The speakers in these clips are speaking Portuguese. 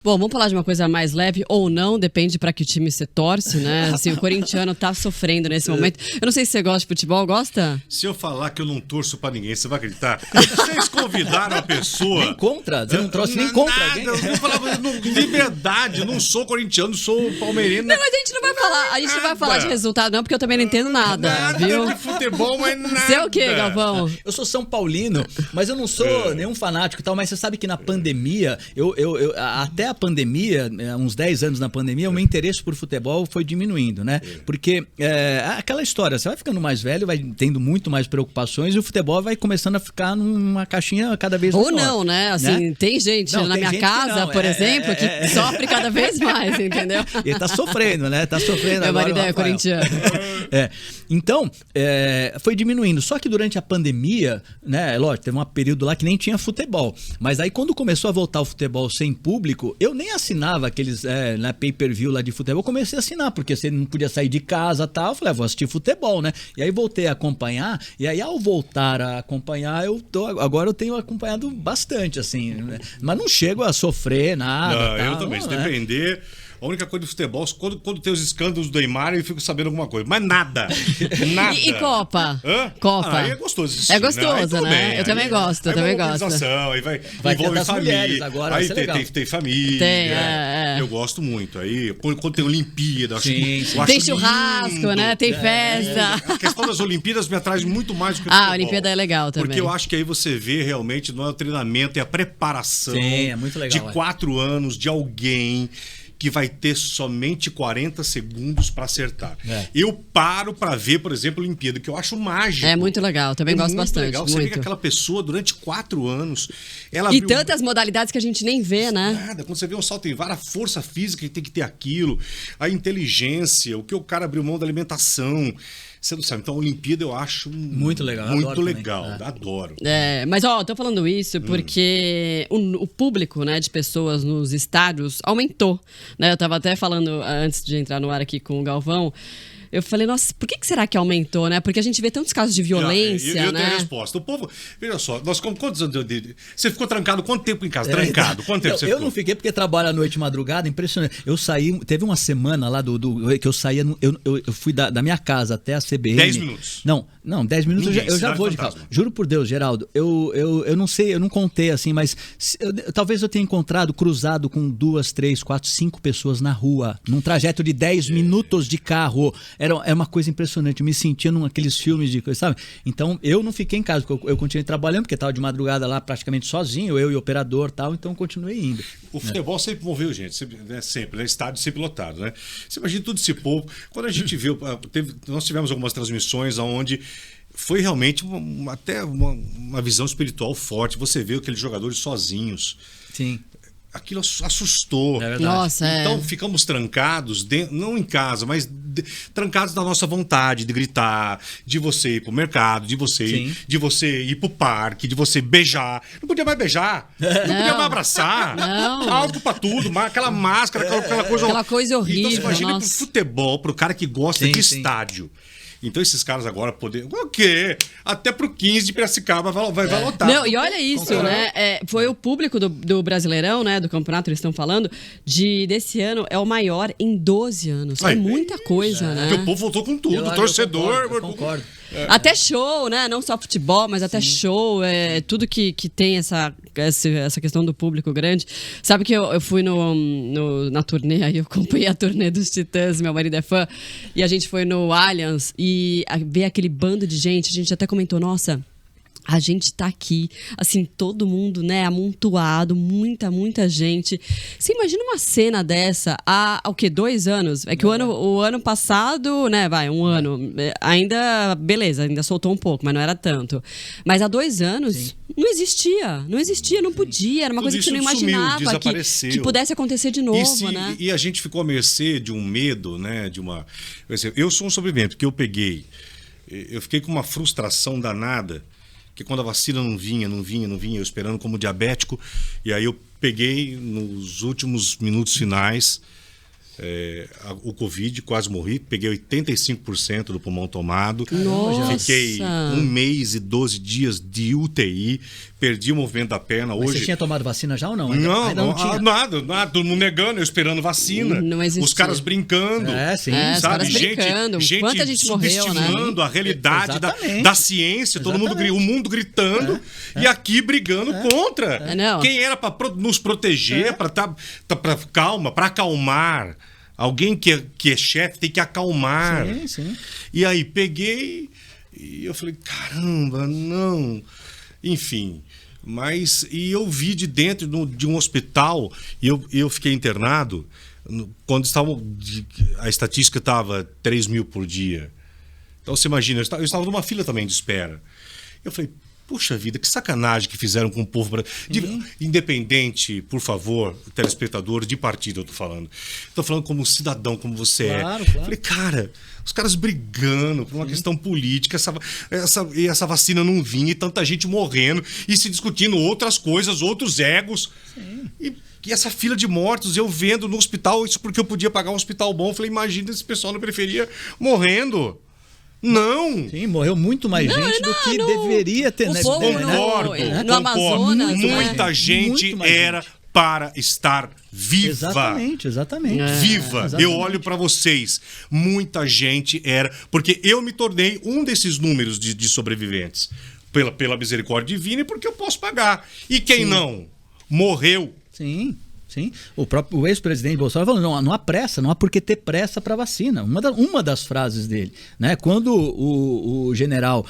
Bom, vamos falar de uma coisa mais leve ou não, depende para que time você torce, né? Assim, o corintiano tá sofrendo nesse momento. Eu não sei se você gosta de futebol, gosta? Se eu falar que eu não torço pra ninguém, você vai acreditar? Vocês convidaram a pessoa... Nem contra, você não trouxe nem contra alguém. Eu não falava, de verdade, não sou corintiano, sou palmeirense. Não, mas a gente não vai falar, a gente não vai falar de resultado não, porque eu também não entendo nada, viu? De futebol, mas nada. Você é o quê, Galvão? Eu sou São Paulino, mas eu não sou nenhum fanático e tal, mas você sabe que na pandemia, até a pandemia, uns 10 anos na pandemia, o meu interesse por futebol foi diminuindo, né? Porque aquela história, você vai ficando mais velho, vai tendo muito mais preocupações e o futebol vai começando a ficar numa caixinha cada vez menor. Ou não, né? Assim, tem gente na minha casa, por exemplo, que sofre cada vez mais, entendeu? Ele tá sofrendo, né? Tá sofrendo. Meu marido é corintiano. Então, foi diminuindo. Só que durante a pandemia, né? Lógico, teve um período lá que nem tinha futebol. Mas aí quando começou a voltar o futebol sem público, eu nem assinava aqueles pay-per-view lá de futebol. Eu comecei a assinar, porque você não podia sair de casa e tal. Eu falei, vou assistir futebol, né? E aí voltei a acompanhar. E aí ao voltar a acompanhar, agora eu tenho acompanhado bastante, assim. Né? Mas não chego a sofrer nada. Não, tal, eu também. Se depender... A única coisa do futebol, quando tem os escândalos do Neymar, eu fico sabendo alguma coisa. Mas nada. Nada. E Copa? Hã? Copa. Aí é gostoso assistir, É gostoso, né? Bem. Eu também gosto, eu também gosto. Aí vai envolve família. Agora aí vai ser tem família. Tem, Eu gosto muito. Aí, quando tem Olimpíada, sim. Tem churrasco, né? Tem festa. A questão das Olimpíadas me atrai muito mais do que o futebol. futebol. A Olimpíada é legal também. Porque eu acho que aí você vê realmente, não é o treinamento, é a preparação. Sim, é muito legal, de 4 anos de alguém que vai ter somente 40 segundos para acertar. Eu paro para ver, por exemplo, a Olimpíada, que eu acho mágico. É muito legal, também gosto bastante. Legal. Você muito. vê que aquela pessoa, durante 4 anos... Ela e tantas modalidades que a gente nem vê, né? Nada. Quando você vê um salto em vara, a força física que tem que ter aquilo, a inteligência, o que o cara abriu mão da alimentação... Você não sabe. Então, a Olimpíada eu acho muito legal. Muito legal. Adoro. Mas, tô falando isso porque o público, né, de pessoas nos estádios aumentou. Né? Eu tava até falando, antes de entrar no ar aqui com o Galvão, eu falei, nossa, por que será que aumentou, né? Porque a gente vê tantos casos de violência, eu né? tenho a resposta. O povo, veja só, quantos anos você ficou trancado? Quanto tempo em casa? Trancado? Quanto tempo você ficou? Eu não fiquei porque trabalho à noite e madrugada, impressionante. Eu saí, teve uma semana lá que eu saía, eu fui da minha casa até a CBN. 10 minutos? Não, 10 minutos eu já vou de carro. Juro por Deus, Geraldo, eu não sei, eu não contei assim, mas talvez eu tenha cruzado com 2, 3, 4, 5 pessoas na rua, num trajeto de 10 minutos de carro. Era uma coisa impressionante, eu me sentia naqueles filmes de coisa, sabe? Então, eu não fiquei em casa, porque eu continuei trabalhando, porque estava de madrugada lá praticamente sozinho, eu e o operador e tal, então continuei indo. O futebol sempre moveu gente, sempre, né? Estádio sempre lotado, né? Você imagina todo esse povo. Quando a gente viu, nós tivemos algumas transmissões onde foi realmente até uma visão espiritual forte. Você vê aqueles jogadores sozinhos. Sim. Aquilo assustou. Nossa, então ficamos trancados, não em casa, mas trancados da nossa vontade de gritar, de você ir pro mercado, de você ir pro parque, de você beijar. Não podia mais beijar, não podia mais abraçar. Álcool pra tudo, aquela máscara, aquela coisa horrível. Então você imagina pro futebol, pro cara que gosta de estádio. Então esses caras agora poder... O quê? Até pro 15 de Piracicaba vai lotar. Não, e olha isso, né? Foi o público do Brasileirão, né? Do campeonato, eles estão falando, desse ano é o maior em 12 anos. É muita coisa, né? Porque o povo voltou com tudo, torcedor... Eu concordo. Até show, né? Não só futebol, mas até show. Tudo que tem essa questão do público grande. Sabe que eu fui na turnê, aí eu acompanhei a turnê dos Titãs, meu marido é fã, e a gente foi no Allianz e ver aquele bando de gente, a gente até comentou, nossa... A gente tá aqui, assim, todo mundo, né, amontoado, muita gente. Você imagina uma cena dessa há, o quê? 2 anos? É que o ano passado, né, um ano, ainda, beleza, ainda soltou um pouco, mas não era tanto. Mas há 2 anos, não existia, não podia, era uma coisa que você não imaginava que pudesse acontecer de novo, né? E a gente ficou à mercê de um medo, né, eu sou um sobrevivente, porque eu fiquei com uma frustração danada, que quando a vacina não vinha, eu esperando como diabético, e aí eu peguei nos últimos minutos finais, o Covid, quase morri, peguei 85% do pulmão tomado. Nossa. Fiquei 1 mês e 12 dias de UTI, perdi o movimento da perna. Mas hoje... você tinha tomado vacina já ou não? Ainda não tinha. nada, todo mundo negando, eu esperando vacina. Não existia. Os caras brincando. Sim. Os caras brincando. Quanta gente morreu, né? subestimando a realidade da ciência, todo mundo, o mundo gritando e aqui brigando contra. Não. Quem era para nos proteger, para acalmar. Alguém que é chefe tem que acalmar. Sim. E aí peguei e eu falei, caramba, não. Enfim, e eu vi de dentro de um hospital, e eu fiquei internado, quando a estatística estava 3 mil por dia. Então você imagina, eu estava numa fila também de espera. Eu falei, puxa vida, que sacanagem que fizeram com o povo brasileiro. Independente, por favor, telespectador, de partido eu tô falando. Estou falando como cidadão, como você claro. Falei, cara, os caras brigando por uma questão política, essa vacina não vinha e tanta gente morrendo e se discutindo outras coisas, outros egos. E essa fila de mortos, eu vendo no hospital, isso porque eu podia pagar um hospital bom. Eu falei, imagina esse pessoal na periferia morrendo. Não! Sim, morreu muito mais gente do que deveria ter. O povo Concordo. no Amazonas. Muita gente era para estar viva. Exatamente. Viva. Exatamente. Eu olho para vocês. Muita gente era... Porque eu me tornei um desses números de sobreviventes. Pela misericórdia divina e porque eu posso pagar. E quem não? Morreu. Sim. O ex-presidente Bolsonaro falou, não há pressa, não há por que ter pressa para vacina. Uma das frases dele, né? Quando o general,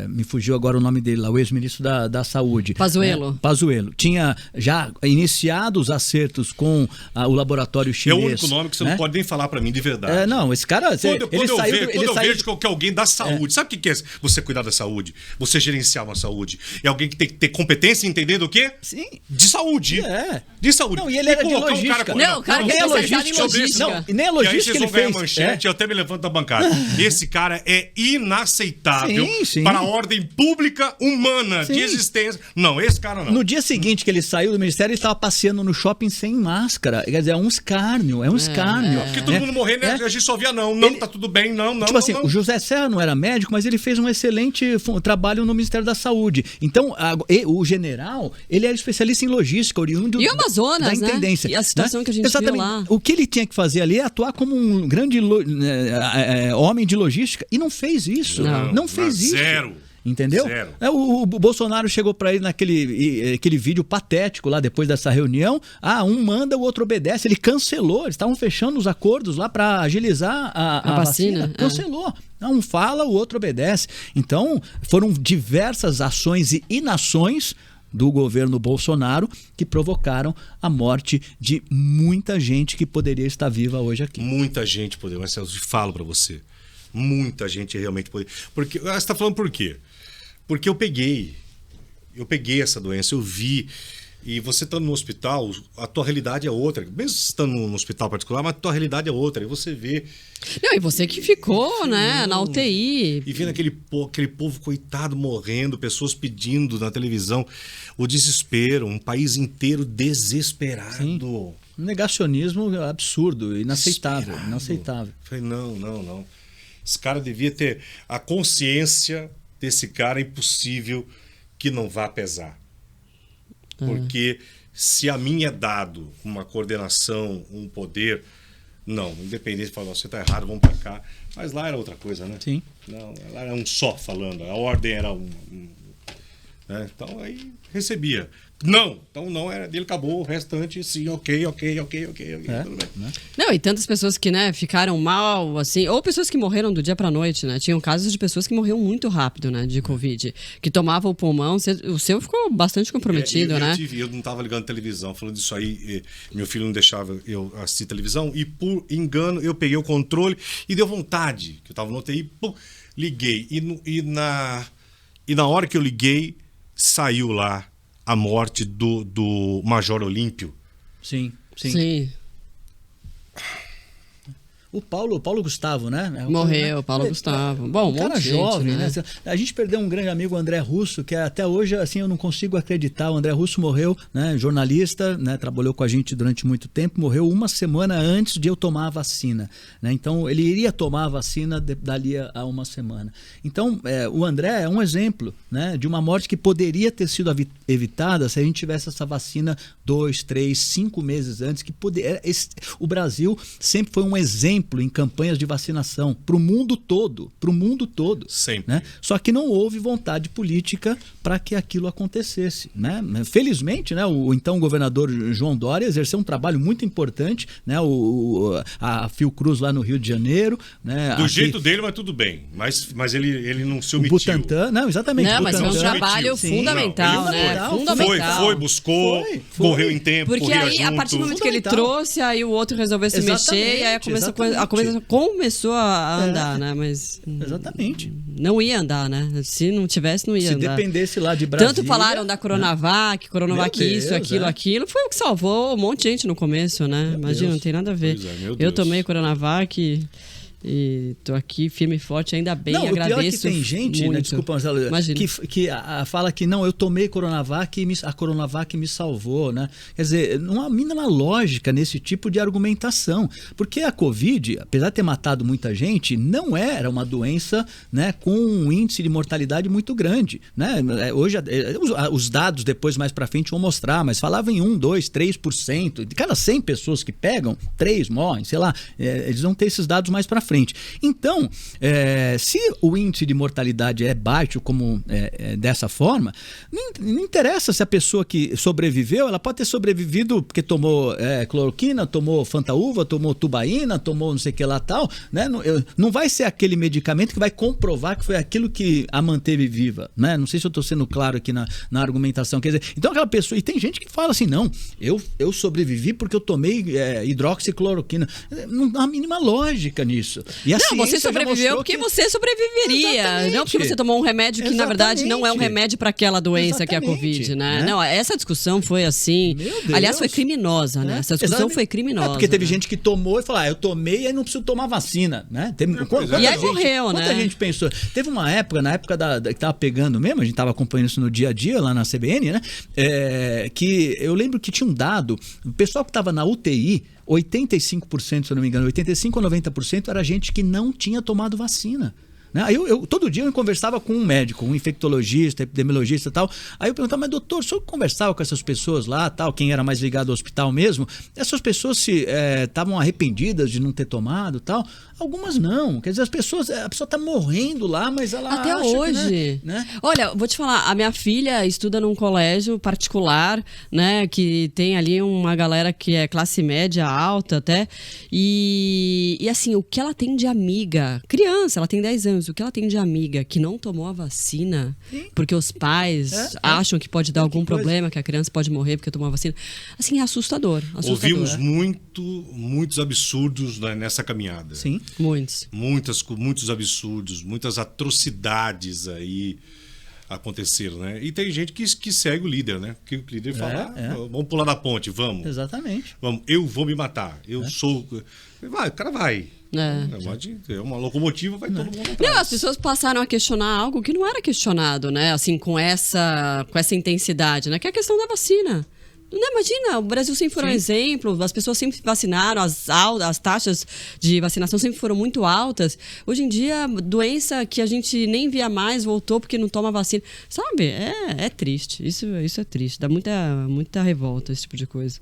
me fugiu agora o nome dele lá, o ex-ministro da Saúde, Pazuello. Pazuello, tinha já iniciado os acertos com o laboratório chinês. É o único nome que você não pode nem falar para mim de verdade. Não, esse cara... Quando eu vejo que alguém da saúde, sabe o que é você cuidar da saúde? Você gerenciar uma saúde. É alguém que tem que ter competência entendendo o quê? Sim. De saúde. De saúde. Não, e ele era de logística. O cara que é especializado em logística. Não, e nem a logística que ele fez. Manchete, eu até me levanto da bancada. Esse cara é inaceitável Sim. para a ordem pública humana de existência. Não, esse cara não. No dia seguinte que ele saiu do ministério, ele estava passeando no shopping sem máscara. Quer dizer, é um escárnio, Porque todo mundo morrendo, a gente só via tá tudo bem, não. Tipo assim, o José Serra não era médico, mas ele fez um excelente trabalho no Ministério da Saúde. Então, o general, ele era especialista em logística, oriundo e o Amazonas, da intendência. E a situação que a gente viu lá. O que ele tinha que fazer ali é atuar como um grande homem de logística e não fez isso. Não fez isso. Zero. Entendeu? Zero. O Bolsonaro chegou para ele naquele vídeo patético lá depois dessa reunião. Um manda, o outro obedece. Ele cancelou. Eles estavam fechando os acordos lá para agilizar a vacina. Cancelou. Um fala, o outro obedece. Então, foram diversas ações e inações do governo Bolsonaro que provocaram a morte de muita gente que poderia estar viva hoje aqui. Muita gente poderia, mas eu falo para você, muita gente realmente poderia. Porque você está falando por quê? Porque eu peguei essa doença, eu vi. E você estando no hospital, a tua realidade é outra. Mesmo estando no hospital particular, mas a tua realidade é outra. E você vê... Não, e você que ficou, né, na UTI. E vendo aquele povo coitado morrendo, pessoas pedindo na televisão, o desespero, um país inteiro desesperado. Sim. Um negacionismo absurdo, inaceitável. Inaceitável. Falei, não. Esse cara devia ter... A consciência desse cara é impossível que não vá pesar. Porque se a mim é dado uma coordenação, um poder, não, independente, fala, você está errado, vamos para cá. Mas lá era outra coisa, né? Sim. Não, lá era um só falando, a ordem era né? Então aí recebia. Não, então não era dele, acabou, o restante, sim, ok, tudo bem. Né? Não, e tantas pessoas que, né, ficaram mal, assim, ou pessoas que morreram do dia pra noite, né? Tinham casos de pessoas que morreram muito rápido, né, de Covid, que tomavam o pulmão, o seu ficou bastante comprometido, né? Eu não estava ligando televisão, falando disso aí, meu filho não deixava eu assistir televisão, e por engano eu peguei o controle e deu vontade, que eu estava no UTI, liguei, e na hora que eu liguei, saiu lá a morte do Major Olímpio. Sim. O Paulo Gustavo, né? Morreu, Paulo Gustavo. Bom, um cara monte de jovem, gente, né? A gente perdeu um grande amigo, o André Russo, que até hoje, assim, eu não consigo acreditar. O André Russo morreu, né? Jornalista, né? Trabalhou com a gente durante muito tempo, morreu uma semana antes de eu tomar a vacina, né? Então, ele iria tomar a vacina dali a uma semana. Então, o André é um exemplo, né? De uma morte que poderia ter sido evitada se a gente tivesse essa vacina 2, 3, 5 meses antes, que o Brasil sempre foi um exemplo em campanhas de vacinação para o mundo todo, Sempre. né? Só que não houve vontade política para que aquilo acontecesse, né? Felizmente, né, o então governador João Dória exerceu um trabalho muito importante, né? A Fiocruz lá no Rio de Janeiro, né? Do jeito dele, mas tudo bem. Mas ele não se o omitiu. Butantan, não, exatamente. Não, mas foi um Butantan. trabalho Sim. fundamental, Não, né? fundamental. Fundamental. Foi, buscou, Foi. correu em tempo, Porque corria aí, a junto. partir do momento que ele Fundamental. trouxe, aí o outro resolveu se mexer, e aí a começou a andar, né? Mas Exatamente. não ia andar, né? Se não tivesse, não ia Se andar. dependesse lá de Brasília... Tanto falaram da Coronavac, Coronavac Meu isso, Deus, aquilo. Foi o que salvou um monte de gente no começo, né? Imagina, Deus. não tem nada a ver. Pois é, meu Eu Deus. tomei Coronavac e tô aqui firme e forte, ainda bem, Não, agradeço. o pior é que tem gente, né, muito. desculpa, Marcelo, Imagina. que fala que não, eu tomei Coronavac e a Coronavac me salvou, né? Quer dizer, não há mínima lógica nesse tipo de argumentação, porque a Covid, apesar de ter matado muita gente, não era uma doença, né, com um índice de mortalidade muito grande, né? Hoje, os dados depois mais para frente vão mostrar, mas falavam em 1, 2, 3%, de cada 100 pessoas que pegam, 3 morrem, sei lá, eles vão ter esses dados mais para frente. Então, se o índice de mortalidade é baixo como dessa forma, não interessa se a pessoa que sobreviveu, ela pode ter sobrevivido porque tomou cloroquina, tomou fantaúva, tomou tubaína, tomou não sei o que lá tal, né? Não vai ser aquele medicamento que vai comprovar que foi aquilo que a manteve viva, né? Não sei se eu estou sendo claro aqui na argumentação. Quer dizer, então aquela pessoa, e tem gente que fala assim, não, eu sobrevivi porque eu tomei hidroxicloroquina. Não há a mínima lógica nisso. E a Não, você ciência já sobreviveu mostrou porque que... você sobreviveria. Exatamente. Não porque você tomou um remédio que, na verdade, não é um Exatamente. remédio para aquela doença que é a Covid, né? Não, essa discussão foi assim. Meu Deus. Aliás, foi criminosa, né? Essa discussão Exatamente. foi criminosa. Porque teve né? gente que tomou e falou, eu tomei e aí não preciso tomar vacina, né? E aí morreu, né? Quanta gente pensou? Teve uma época, na época que tava pegando mesmo, a gente tava acompanhando isso no dia a dia lá na CBN, né? Que eu lembro que tinha um dado, o pessoal que tava na UTI, 85%, se eu não me engano, 85% ou 90% era gente que não tinha tomado vacina. Aí todo dia eu conversava com um médico, um infectologista, epidemiologista e tal. Aí eu perguntava, mas doutor, o senhor conversava com essas pessoas lá, tal, quem era mais ligado ao hospital mesmo? Essas pessoas estavam arrependidas de não ter tomado tal? Algumas não. Quer dizer, a pessoa está morrendo lá, mas ela até acha hoje. Que, né? Olha, vou te falar, a minha filha estuda num colégio particular, né, que tem ali uma galera que é classe média alta até, e assim, o que ela tem de amiga, criança, ela tem 10 anos, o que ela tem de amiga que não tomou a vacina, porque os pais acham que pode dar algum problema, que a criança pode morrer porque tomou a vacina, assim, é assustador. Ouvimos muitos absurdos nessa caminhada. Sim. Muitos absurdos, muitas atrocidades aí aconteceram, né? E tem gente que segue o líder, né? Que o líder fala, vamos pular da ponte, vamos. Exatamente. Vamos, eu vou me matar, eu sou... Vai, o cara vai. É uma locomotiva, vai todo mundo atrás. Não, as pessoas passaram a questionar algo que não era questionado, né? Assim, com essa intensidade, né? Que é a questão da vacina. Não, imagina, o Brasil sempre foi um exemplo, as pessoas sempre vacinaram, as taxas de vacinação sempre foram muito altas. Hoje em dia, doença que a gente nem via mais voltou porque não toma vacina. Sabe? É triste, isso é triste, dá muita revolta esse tipo de coisa.